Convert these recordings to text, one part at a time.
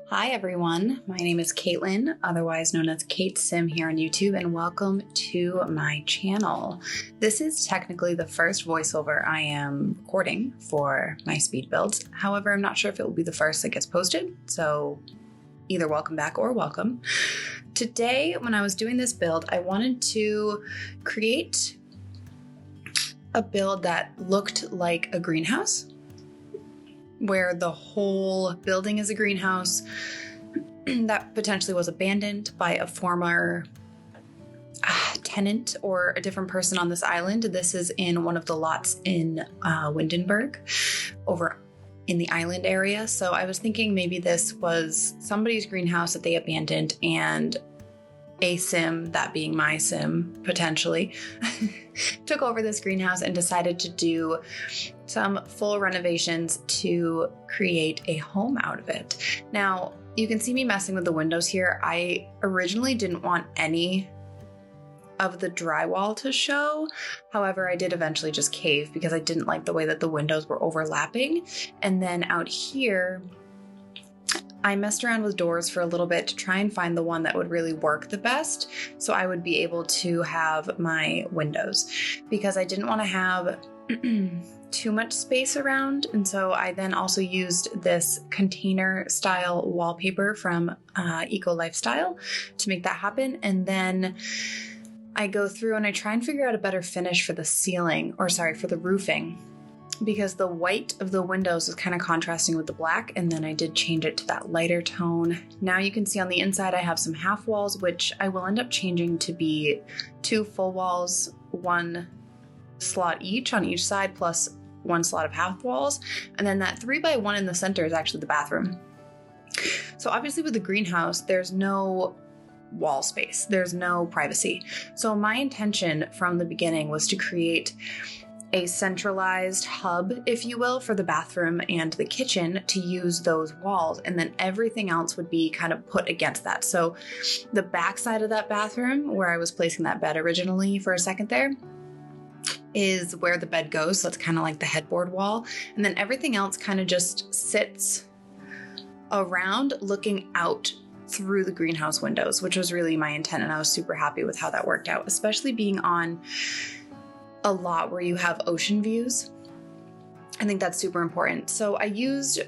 Hi everyone, my name is Caitlin, otherwise known as kaitsim here on YouTube, and welcome to my channel. This is technically the first voiceover I am recording for my speed builds. However, I'm not sure if it will be the first that gets posted, so either welcome back or welcome. Today, when I was doing this build, I wanted to create a build that looked like a greenhouse, where the whole building is a greenhouse that potentially was abandoned by a former tenant or a different person on this island. This is in one of the lots in Windenburg over in the island area. So I was thinking maybe this was somebody's greenhouse that they abandoned, and a sim, that being my sim potentially, took over this greenhouse and decided to do some full renovations to create a home out of it. Now, you can see me messing with the windows here. I originally didn't want any of the drywall to show. However, I did eventually just cave because I didn't like the way that the windows were overlapping. And then out here, I messed around with doors for a little bit to try and find the one that would really work the best, so I would be able to have my windows, because I didn't want to have too much space around. And so I then also used this container style wallpaper from Eco Lifestyle to make that happen. And then I go through and I try and figure out a better finish for the ceiling, or sorry, for the roofing, because the white of the windows is kind of contrasting with the black, and then I did change it to that lighter tone. Now you can see on the inside I have some half walls, which I will end up changing to be 2 full walls, 1 slot each on each side, plus 1 slot of half walls, and then that 3x1 in the center is actually the bathroom. So obviously with the greenhouse, there's no wall space, there's no privacy. So my intention from the beginning was to create a centralized hub, if you will, for the bathroom and the kitchen to use those walls, and then everything else would be kind of put against that. So the back side of that bathroom, where I was placing that bed originally for a second there, is where the bed goes. So it's kind of like the headboard wall. And then everything else kind of just sits around looking out through the greenhouse windows, which was really my intent. And I was super happy with how that worked out, especially being on a lot where you have ocean views. I think that's super important. So I used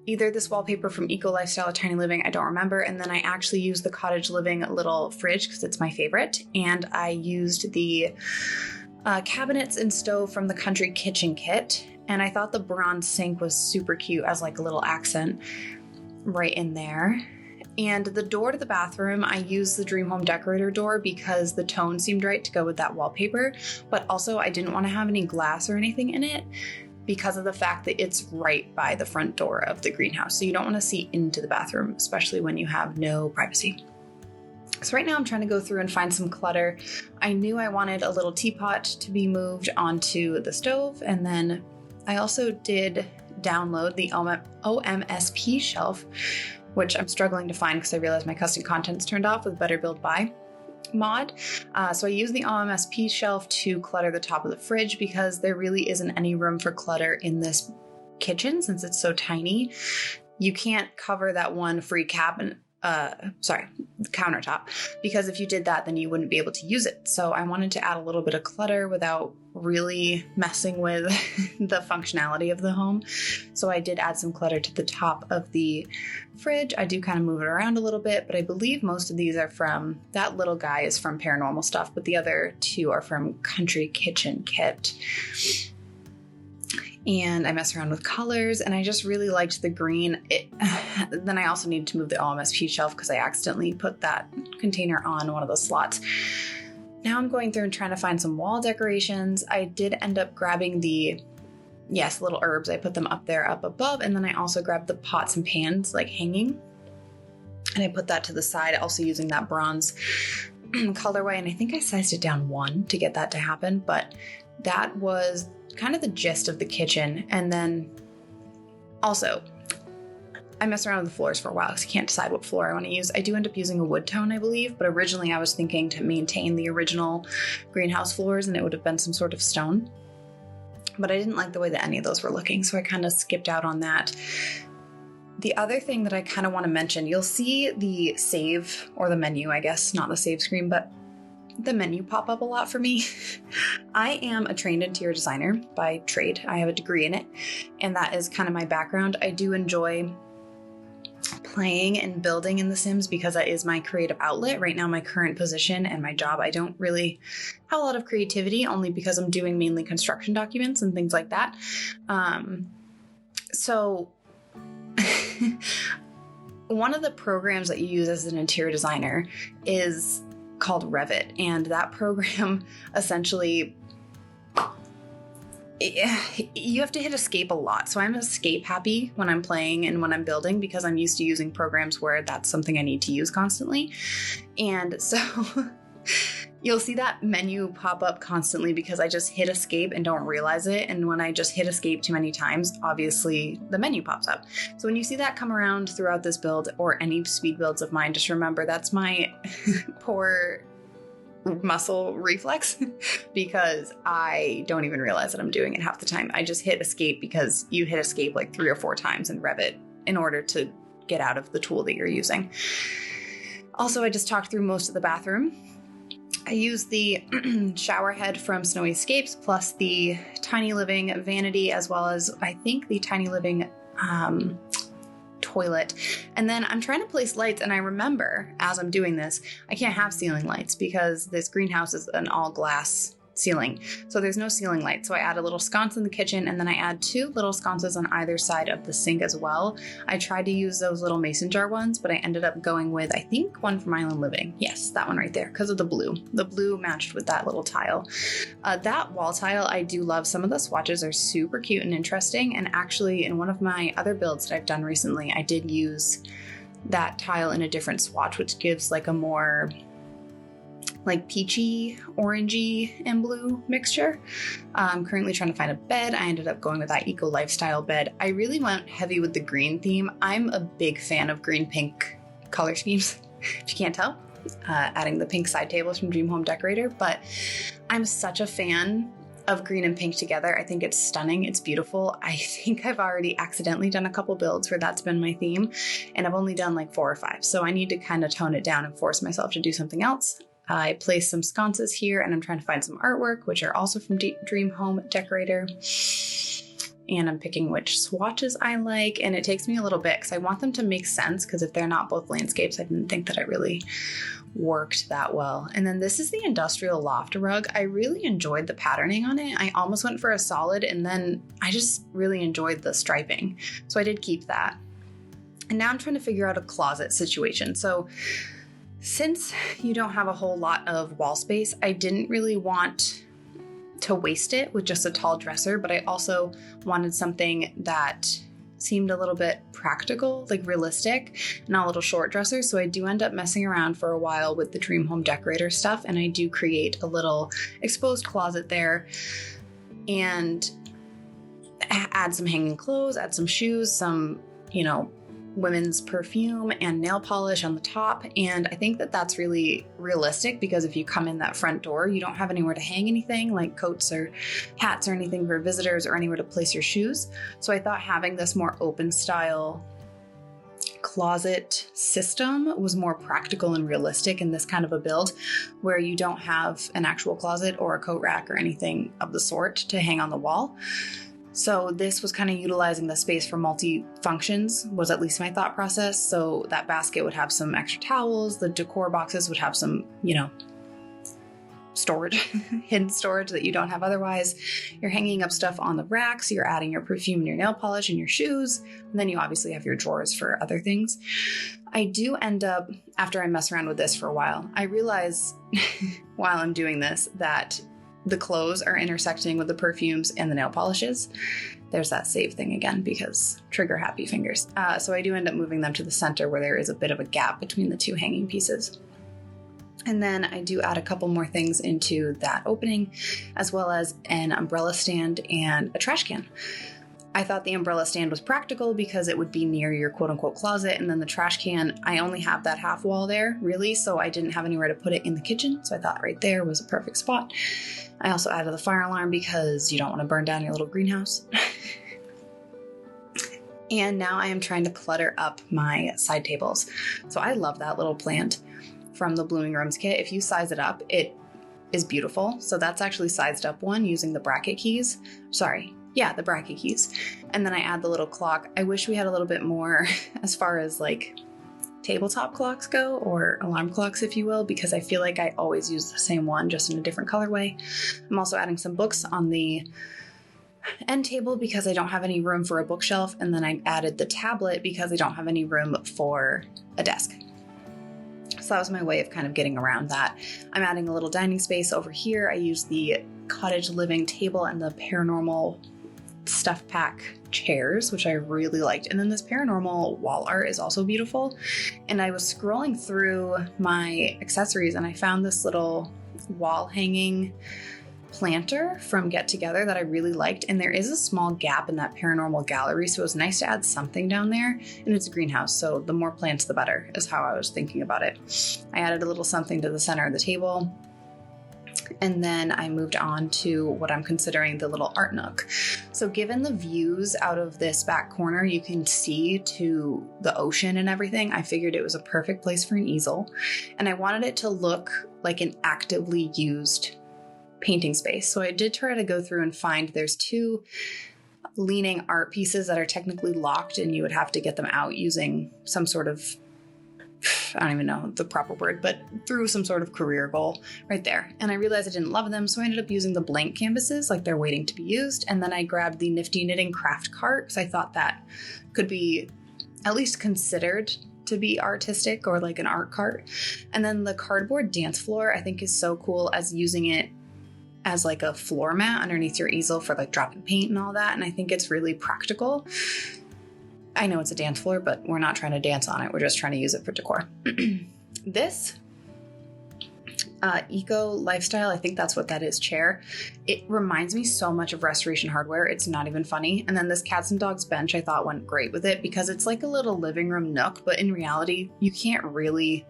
either this wallpaper from Eco Lifestyle or Tiny Living, I don't remember, and then I actually used the Cottage Living little fridge because it's my favorite, and I used the cabinets and stove from the Country Kitchen kit, and I thought the bronze sink was super cute as like a little accent right in there. And the door to the bathroom, I used the Dream Home Decorator door because the tone seemed right to go with that wallpaper, but also I didn't want to have any glass or anything in it because of the fact that it's right by the front door of the greenhouse. So you don't want to see into the bathroom, especially when you have no privacy. So right now I'm trying to go through and find some clutter. I knew I wanted a little teapot to be moved onto the stove, and then I also did download the OMSP shelf, which I'm struggling to find because I realized my custom content's turned off with Better Build By mod. So I use the OMSP shelf to clutter the top of the fridge because there really isn't any room for clutter in this kitchen since it's so tiny. You can't cover that one free countertop, because if you did that, then you wouldn't be able to use it. So I wanted to add a little bit of clutter without really messing with the functionality of the home. So I did add some clutter to the top of the fridge. I do kind of move it around a little bit, but I believe most of these are from, that little guy is from Paranormal Stuff, but the other 2 are from Country Kitchen Kit. And I mess around with colors, and I just really liked the green. Then I also needed to move the OMSP shelf because I accidentally put that container on one of the slots. Now I'm going through and trying to find some wall decorations. I did end up grabbing the little herbs. I put them up there, up above, and then I also grabbed the pots and pans like hanging, and I put that to the side, also using that bronze colorway. And I think I sized it down 1 to get that to happen, but that was kind of the gist of the kitchen. And then also I mess around with the floors for a while because I can't decide what floor I want to use. I do end up using a wood tone, I believe, but originally I was thinking to maintain the original greenhouse floors and it would have been some sort of stone. But I didn't like the way that any of those were looking, so I kind of skipped out on that. The other thing that I kind of want to mention, you'll see the save or the menu, I guess, not the save screen, but the menu pop up a lot for me. I am a trained interior designer by trade. I have a degree in it, and that is kind of my background. I do enjoy playing and building in The Sims because that is my creative outlet. Right now, my current position and my job, I don't really have a lot of creativity, only because I'm doing mainly construction documents and things like that. So one of the programs that you use as an interior designer is called Revit, and that program essentially, you have to hit escape a lot. So I'm escape happy when I'm playing and when I'm building because I'm used to using programs where that's something I need to use constantly. And so you'll see that menu pop up constantly because I just hit escape and don't realize it. And when I just hit escape too many times, obviously the menu pops up. So when you see that come around throughout this build or any speed builds of mine, just remember that's my poor muscle reflex because I don't even realize that I'm doing it half the time. I just hit escape because you hit escape like 3 or 4 times in Revit in order to get out of the tool that you're using. Also, I just talked through most of the bathroom. I used the shower head from Snowy Escapes plus the Tiny Living vanity, as well as I think the Tiny Living toilet. And then I'm trying to place lights, and I remember as I'm doing this, I can't have ceiling lights because this greenhouse is an all glass ceiling. So there's no ceiling light. So I add a little sconce in the kitchen, and then I add 2 little sconces on either side of the sink as well. I tried to use those little mason jar ones, but I ended up going with, I think, one from Island Living. Yes, that one right there, because of the blue. The blue matched with that little tile. That wall tile, I do love. Some of the swatches are super cute and interesting. And actually, in one of my other builds that I've done recently, I did use that tile in a different swatch, which gives like a more like peachy, orangey, and blue mixture. I'm currently trying to find a bed. I ended up going with that eco lifestyle bed. I really went heavy with the green theme. I'm a big fan of green pink color schemes, if you can't tell. Adding the pink side tables from Dream Home Decorator, but I'm such a fan of green and pink together. I think it's stunning. It's beautiful. I think I've already accidentally done a couple builds where that's been my theme, and I've only done like 4 or 5. So I need to kind of tone it down and force myself to do something else. I placed some sconces here, and I'm trying to find some artwork, which are also from Dream Home Decorator. And I'm picking which swatches I like, and it takes me a little bit because I want them to make sense, because if they're not both landscapes, I didn't think that it really worked that well. And then this is the industrial loft rug. I really enjoyed the patterning on it. I almost went for a solid, and then I just really enjoyed the striping. So I did keep that. And now I'm trying to figure out a closet situation. So since you don't have a whole lot of wall space, I didn't really want to waste it with just a tall dresser, but I also wanted something that seemed a little bit practical, like realistic, not a little short dresser. So I do end up messing around for a while with the Dream Home Decorator stuff, and I do create a little exposed closet there and add some hanging clothes, add some shoes, some, women's perfume and nail polish on the top. And I think that that's really realistic, because if you come in that front door, you don't have anywhere to hang anything like coats or hats or anything for visitors, or anywhere to place your shoes. So I thought having this more open style closet system was more practical and realistic in this kind of a build, where you don't have an actual closet or a coat rack or anything of the sort to hang on the wall. So this was kind of utilizing the space for multi-functions, was at least my thought process. So that basket would have some extra towels, the decor boxes would have some, storage, hidden storage that you don't have otherwise. You're hanging up stuff on the racks, you're adding your perfume and your nail polish and your shoes, and then you obviously have your drawers for other things. I do end up, after I mess around with this for a while, I realize while I'm doing this that the clothes are intersecting with the perfumes and the nail polishes. There's that save thing again, because trigger happy fingers. So I do end up moving them to the center where there is a bit of a gap between the 2 hanging pieces. And then I do add a couple more things into that opening, as well as an umbrella stand and a trash can. I thought the umbrella stand was practical because it would be near your quote-unquote closet, and then the trash can, I only have that half wall there, really, so I didn't have anywhere to put it in the kitchen, so I thought right there was a perfect spot. I also added the fire alarm because you don't want to burn down your little greenhouse. And now I am trying to clutter up my side tables. So I love that little plant from the Blooming Rooms kit. If you size it up, it is beautiful. So that's actually sized up one using the bracket keys. The bracket keys. And then I add the little clock. I wish we had a little bit more as far as like tabletop clocks go, or alarm clocks, if you will, because I feel like I always use the same one, just in a different colorway. I'm also adding some books on the end table because I don't have any room for a bookshelf, and then I added the tablet because I don't have any room for a desk. So that was my way of kind of getting around that. I'm adding a little dining space over here. I use the cottage living table and the paranormal stuff pack chairs, which I really liked. And then this paranormal wall art is also beautiful. And I was scrolling through my accessories and I found this little wall hanging planter from Get Together that I really liked, and there is a small gap in that paranormal gallery, so it was nice to add something down there. And it's a greenhouse, so the more plants the better is how I was thinking about it. I added a little something to the center of the table, and then I moved on to what I'm considering the little art nook. So given the views out of this back corner, you can see to the ocean and everything, I figured it was a perfect place for an easel, and I wanted it to look like an actively used painting space. So I did try to go through and find, there's 2 leaning art pieces that are technically locked, and you would have to get them out using some sort of, I don't even know the proper word, but through some sort of career goal right there. And I realized I didn't love them, so I ended up using the blank canvases, like they're waiting to be used. And then I grabbed the Nifty Knitting Craft Cart because I thought that could be at least considered to be artistic, or like an art cart. And then the cardboard dance floor I think is so cool, as using it as like a floor mat underneath your easel for like dropping paint and all that. And I think it's really practical. I know it's a dance floor, but we're not trying to dance on it. We're just trying to use it for decor. This eco lifestyle, I think that's what that is, chair. It reminds me so much of Restoration Hardware. It's not even funny. And then this cats and dogs bench I thought went great with it because it's like a little living room nook, but in reality, you can't really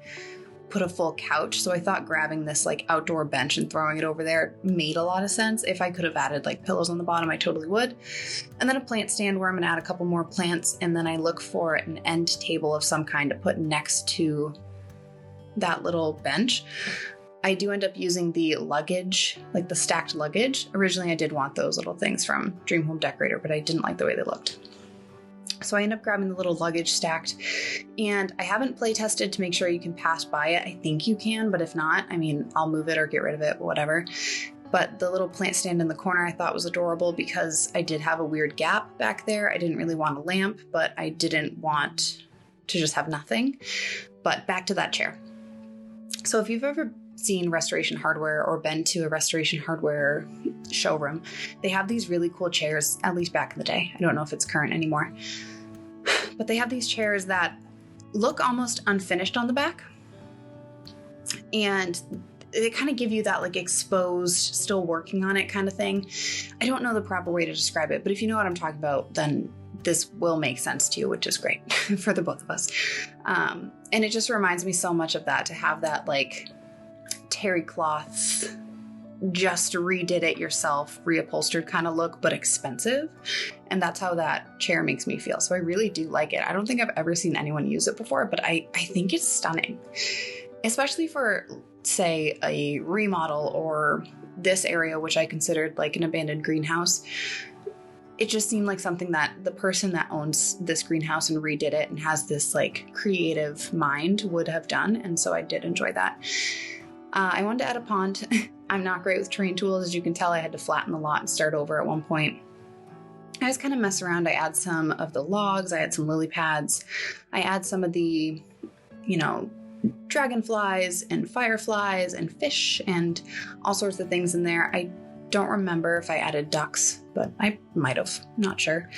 put a full couch. So I thought grabbing this like outdoor bench and throwing it over there made a lot of sense. If I could have added like pillows on the bottom, I totally would. And then a plant stand where I'm gonna add a couple more plants. And then I look for an end table of some kind to put next to that little bench. I do end up using the luggage, like the stacked luggage. Originally, I did want those little things from Dream Home Decorator, but I didn't like the way they looked. So I end up grabbing the little luggage stacked, and I haven't play tested to make sure you can pass by it. I think you can, but if not, I mean, I'll move it or get rid of it, whatever. But the little plant stand in the corner I thought was adorable because I did have a weird gap back there. I didn't really want a lamp, but I didn't want to just have nothing. But back to that chair. So if you've ever seen Restoration Hardware or been to a Restoration Hardware showroom, they have these really cool chairs, at least back in the day. I don't know if it's current anymore. But they have these chairs that look almost unfinished on the back. And they kind of give you that like exposed, still working on it kind of thing. I don't know the proper way to describe it, but if you know what I'm talking about, then this will make sense to you, which is great for the both of us. And it just reminds me so much of that, to have that like terry cloth, just redid it yourself, reupholstered kind of look, but expensive. And that's how that chair makes me feel. So I really do like it. I don't think I've ever seen anyone use it before, but I think it's stunning, especially for, say, a remodel or this area, which I considered like an abandoned greenhouse. It just seemed like something that the person that owns this greenhouse and redid it and has this like creative mind would have done. And so I did enjoy that. I wanted to add a pond. I'm not great with terrain tools. As you can tell, I had to flatten the lot and start over at one point. I just kind of mess around. I add some of the logs. I add some lily pads. I add some of the, dragonflies and fireflies and fish and all sorts of things in there. I don't remember if I added ducks, but I might have. Not sure.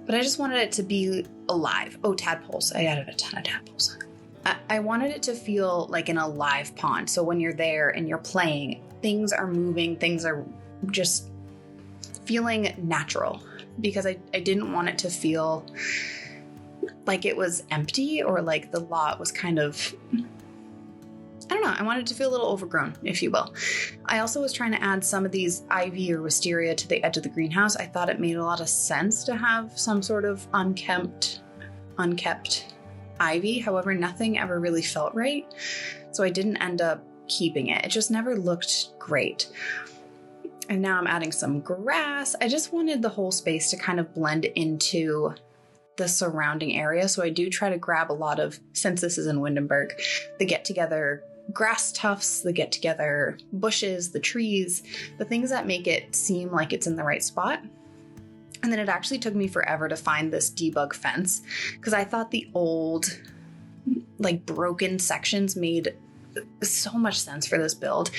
But I just wanted it to be alive. Oh, tadpoles. I added a ton of tadpoles. I wanted it to feel like an alive pond. So when you're there and you're playing, things are moving, things are just feeling natural, because I didn't want it to feel like it was empty or like the lot was kind of, I don't don't know, I wanted to feel a little overgrown, if you will. I also was trying to add some of these ivy or wisteria to the edge of the greenhouse. I thought it made a lot of sense to have some sort of unkept ivy. However, nothing ever really felt right. So I didn't end up keeping it. It just never looked great. And now I'm adding some grass. I just wanted the whole space to kind of blend into the surrounding area. So I do try to grab a lot of, since this is in Windenburg, the get together grass tufts, the get together bushes, the trees, the things that make it seem like it's in the right spot. And then it actually took me forever to find this debug fence because I thought the old, like broken sections made so much sense for this build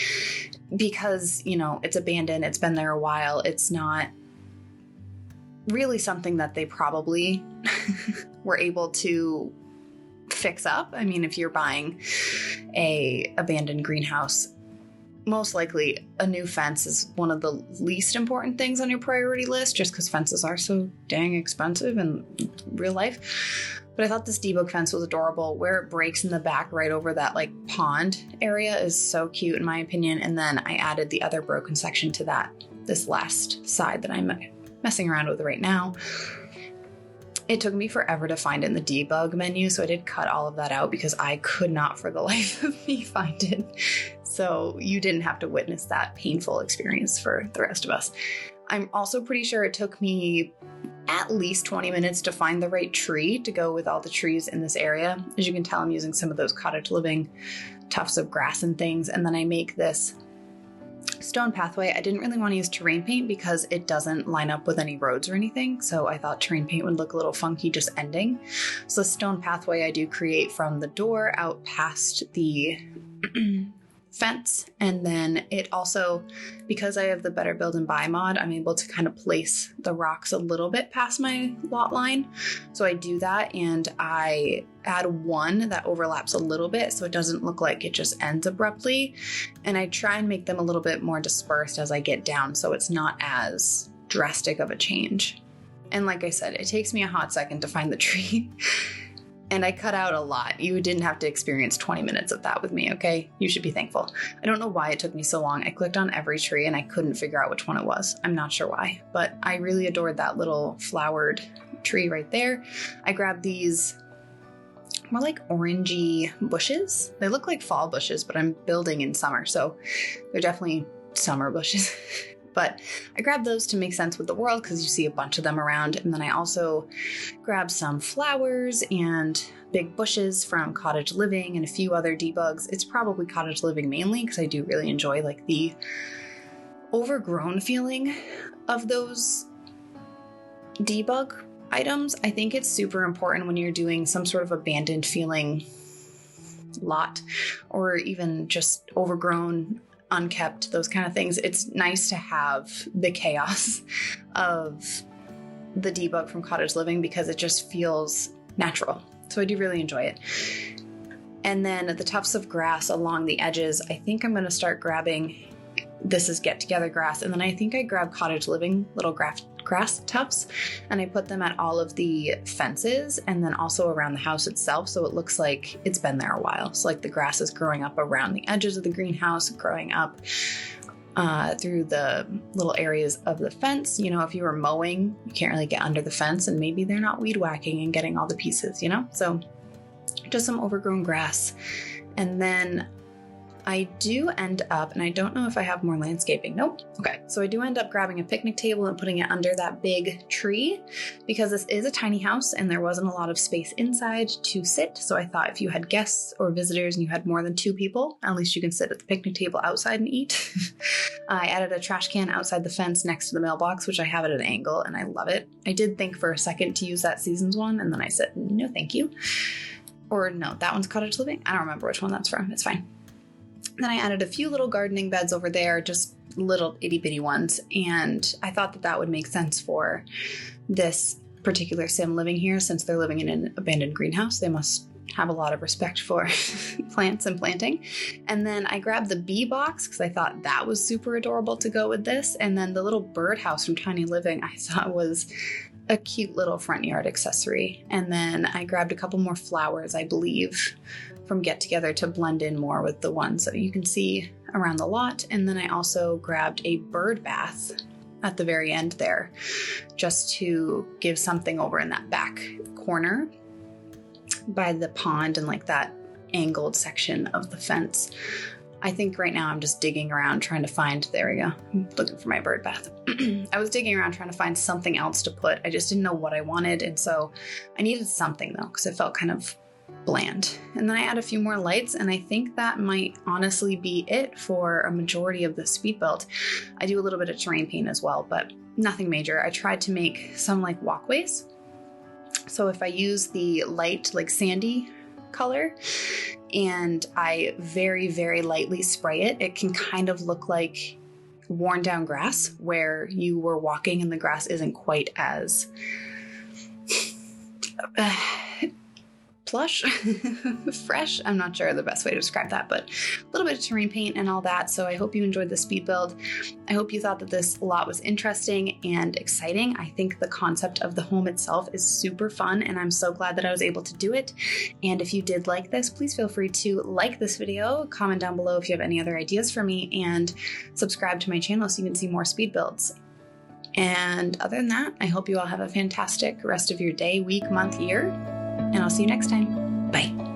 because, you know, it's abandoned, it's been there a while, it's not really something that they probably were able to fix up. I mean, if you're buying a abandoned greenhouse, most likely a new fence is one of the least important things on your priority list just because fences are so dang expensive in real life. But I thought this debug fence was adorable. Where it breaks in the back right over that like pond area is so cute in my opinion. And then I added the other broken section to that, this last side that I'm messing around with right now. It took me forever to find it in the debug menu, so I did cut all of that out because I could not for the life of me find it. So you didn't have to witness that painful experience for the rest of us. I'm also pretty sure it took me at least 20 minutes to find the right tree to go with all the trees in this area. As you can tell, I'm using some of those cottage living tufts of grass and things, and then I make this stone pathway. I didn't really want to use terrain paint because it doesn't line up with any roads or anything, so I thought terrain paint would look a little funky just ending. So the stone pathway I do create from the door out past the fence, and then it also, because I have the better build and buy mod, I'm able to kind of place the rocks a little bit past my lot line. So I do that and I add one that overlaps a little bit so it doesn't look like it just ends abruptly, and I try and make them a little bit more dispersed as I get down so it's not as drastic of a change. And like I said, it takes me a hot second to find the tree. And I cut out a lot. You didn't have to experience 20 minutes of that with me, okay? You should be thankful. I don't know why it took me so long. I clicked on every tree and I couldn't figure out which one it was. I'm not sure why, but I really adored that little flowered tree right there. I grabbed these more like orangey bushes. They look like fall bushes, but I'm building in summer, so they're definitely summer bushes. But I grabbed those to make sense with the world because you see a bunch of them around. And then I also grabbed some flowers and big bushes from Cottage Living and a few other debugs. It's probably Cottage Living mainly because I do really enjoy like the overgrown feeling of those debug items. I think it's super important when you're doing some sort of abandoned feeling lot or even just overgrown, unkept, those kind of things. It's nice to have the chaos of the debug from Cottage Living because it just feels natural. So I do really enjoy it. And then the tufts of grass along the edges, I think I'm going to start grabbing, this is get together grass, and then I think I grab Cottage Living little grass tufts and I put them at all of the fences and then also around the house itself, so it looks like it's been there a while. So like the grass is growing up around the edges of the greenhouse, growing up through the little areas of the fence. You know, if you were mowing, you can't really get under the fence and maybe they're not weed whacking and getting all the pieces, you know? So just some overgrown grass. And then I do end up, and I don't know if I have more landscaping. Nope. Okay. So I do end up grabbing a picnic table and putting it under that big tree because this is a tiny house and there wasn't a lot of space inside to sit. So I thought if you had guests or visitors and you had more than 2 people, at least you can sit at the picnic table outside and eat. I added a trash can outside the fence next to the mailbox, which I have at an angle and I love it. I did think for a second to use that Seasons one and then I said, no, thank you. Or no, that one's Cottage Living. I don't remember which one that's from. It's fine. Then I added a few little gardening beds over there, just little itty bitty ones. And I thought that that would make sense for this particular sim living here. Since they're living in an abandoned greenhouse, they must have a lot of respect for plants and planting. And then I grabbed the bee box because I thought that was super adorable to go with this. And then the little birdhouse from Tiny Living I thought was a cute little front yard accessory. And then I grabbed a couple more flowers, I believe, from Get Together to blend in more with the ones that you can see around the lot. And then I also grabbed a bird bath at the very end there, just to give something over in that back corner by the pond and like that angled section of the fence. I think right now I'm just digging around trying to find, there we go, I'm looking for my bird bath. I was digging around trying to find something else to put. I just didn't know what I wanted. And so I needed something though, because it felt kind of bland. And then I add a few more lights, and I think that might honestly be it for a majority of the speed build. I do a little bit of terrain paint as well, but nothing major. I tried to make some like walkways. So if I use the light, like sandy color, and I very, very lightly spray it, it can kind of look like worn down grass where you were walking and the grass isn't quite as plush, fresh. I'm not sure the best way to describe that, but a little bit of terrain paint and all that. So I hope you enjoyed the speed build. I hope you thought that this lot was interesting and exciting. I think the concept of the home itself is super fun, and I'm so glad that I was able to do it. And if you did like this, please feel free to like this video, comment down below if you have any other ideas for me, and subscribe to my channel so you can see more speed builds. And other than that, I hope you all have a fantastic rest of your day, week, month, year, and I'll see you next time. Bye.